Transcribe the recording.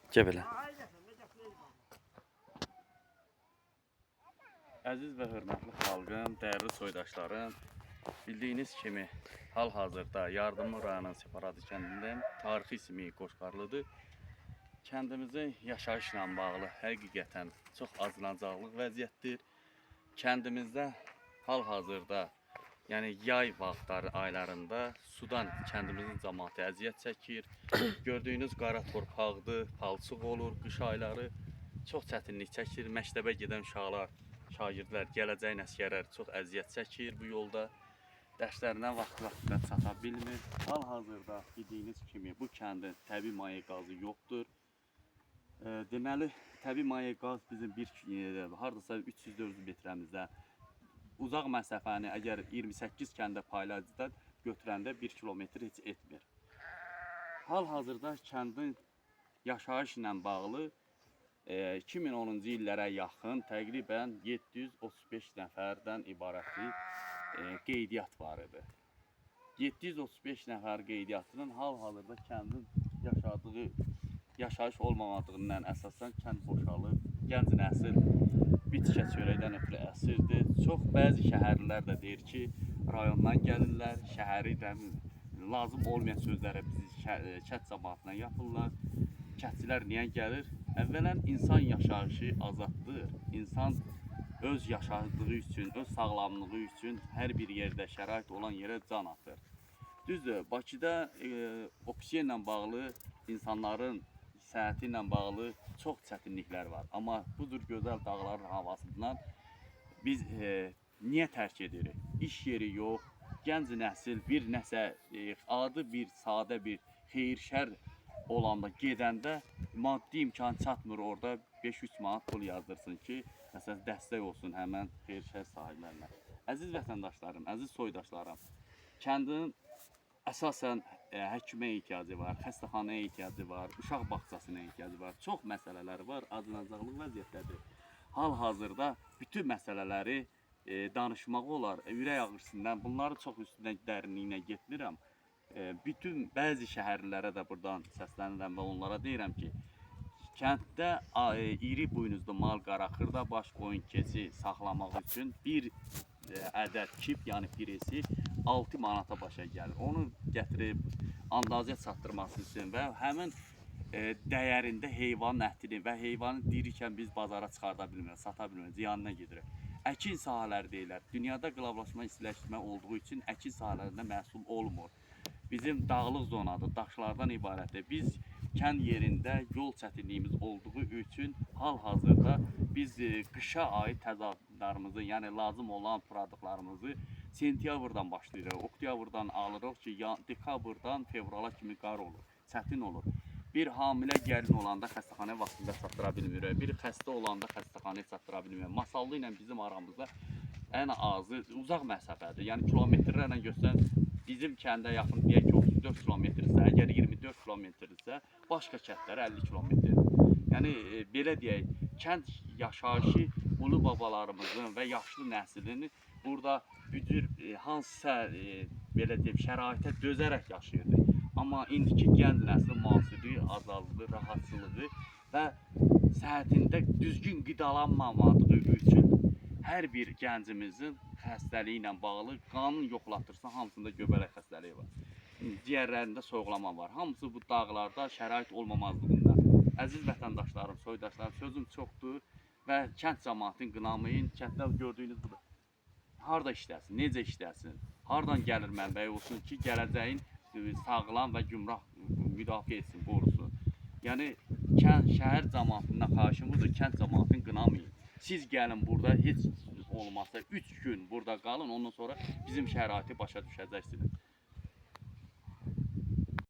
Gəl belə. Əziz və hörmətli xalqım, dəyərli soydaşlarım, bildiyiniz kimi hal-hazırda Yardımlı rayonun Separatı kəndindəyim. Tarixi ismi Qoşqarlıdır. Kəndimizin yaşayışla bağlı həqiqətən çox acınacaqlıq vəziyyətdir. Kəndimizdə hal-hazırda, yəni yay vaxtları aylarında sudan kəndimizin cəmaatı əziyyət çəkir. Gördüyünüz qara torpaqdır, palçıq olur, qış ayları çox çətinlik çəkir. Məktəbə gedən uşaqlar, şagirdlər, gələcək nəsgərlər çox əziyyət çəkir bu yolda. Dərslərinə vaxt-vaxtında çata bilmir. Hal-hazırda bildiyiniz kimi bu kəndin təbii maye qazı yoxdur. Deməli, təbii maye qaz bizim hardasa 300-400 metrəmizdə uzaq məsafəni əgər 28 kəndə paylayıcıdan götürəndə 1 kilometr heç etmir. Hal-hazırda kəndin yaşayış ilə bağlı 2010-cu illərə yaxın təqribən 735 nəfərdən ibarət qeydiyyat var idi. 735 nəfər qeydiyyatının hal-hazırda kəndin yaşadığı yaşayış olmamadığından əsasən kənd boşalıb, gənc nəsil bitkə çörəkdən ötürü əsirdir. Çox bəzi şəhərlilər də deyir ki, rayondan gəlirlər, şəhərdən lazım olmayan sözlərə bizi kənd cəmaatına yapırlar. Kəndçilər niyə gəlir? Əvvələn insan yaşayışı azaddır. İnsan öz yaşadığı üçün, öz sağlamlığı üçün hər bir yerdə şərait olan yerə can atır. Düzdür, Bakıda oksigenlə bağlı insanların səhhəti ilə bağlı çox çətinliklər var. Amma budur gözəl dağların havasından biz niyə tərk edirik? İş yeri yox, gənc nəsil bir nəsə adı bir sadə bir xeyir-şər olanda gedəndə maddi imkan çatmır, orada 5-3 manat pul yazdırsın ki, məsələn dəstək olsun həmən xeyir-şər sahiblərinə. Əziz vətəndaşlarım, əziz soydaşlarım, kəndin əsasən həkimə ehtiyacı var, xəstəxanaya ehtiyacı var, uşaq bağçasına ehtiyacı var. Çox məsələləri var, acınacaqlıq vəziyyətdədir. Hal-hazırda bütün məsələləri danışmaq olar, ürək ağrısından, bunları çox üstündən dərinliyinə getmirəm. Bütün bəzi şəhərlərə də buradan səslənirəm və onlara deyirəm ki, kənddə iri buynuzlu mal qaraxırda baş qoyun keçi saxlamaq üçün bir ədəd kip, yəni piresi 6 manata başa gəlir. Onu gətirib andazə çatdırması üçün və həmin dəyərində heyvanın ətini və heyvanı dirikən biz bazara çıxarda bilmirik, sata bilmirik, ziyanına gedirik. Əkin sahələri deyirlər. Dünyada qloblaşma, istiləşmə olduğu üçün əkin sahələrində məhsul olmur. Bizim dağlıq zonadır, daşlardan ibarətdir. Biz kənd yerində yol çətinliyimiz olduğu üçün hal-hazırda biz qışa aid təzadlarımızı, yəni lazım olan produktlarımızı sentyabrdan başlayırıq, oktyabrdan alırıq ki, dekabrdan fevrala kimi qar olur, çətin olur. Bir hamilə gəlin olanda xəstəxanaya vaxtında çatdıra bilmirik, bir xəstə olanda xəstəxanaya çatdıra bilmirik. Masallı ilə bizim aramızda ən azı uzaq məsafədir, yəni kilometrlərlə göstərən bizim kəndə yaxın deyək ki 34 kilometrsə, əgər 24 kilometrsə, başqa kəndlərə 50 kilometrdir. Yəni belə deyək, kənd yaşayışı ulu babalarımızın və yaşlı nəslinin burada büdür hansısa belə deyək şəraitə dözərək yaşayırdı. Amma indiki gənc nəslin müasirliyi azaldı, rahatçılığı və səhhətində düzgün qidalanmamadığı üçün hər bir gəncimizin xəstəliyi ilə bağlı qanun yoxlatırsa hamısında göbələk xəstəliyi var. Ciyərlərində soyuqlama var. Hamısı bu dağlarda şərait olmamazlığında. Əziz vətəndaşlarım, soydaşlarım, sözüm çoxdur və kənd cəmaatını qınamayın. Kənddə gördüyünüz budur. Harda işləsin, necə işləsin, hardan gəlir mənbəyi olsun ki, gələcəyin sağlam və gümrah müdafiə etsin, qorusun. Yəni, şəhər cəmaatından xahişim budur, kənd cəmaatını qınamayın. Siz gəlin burada, heç olmazsa 3 gün burada qalın, ondan sonra bizim şəraiti başa düşəcəksiniz.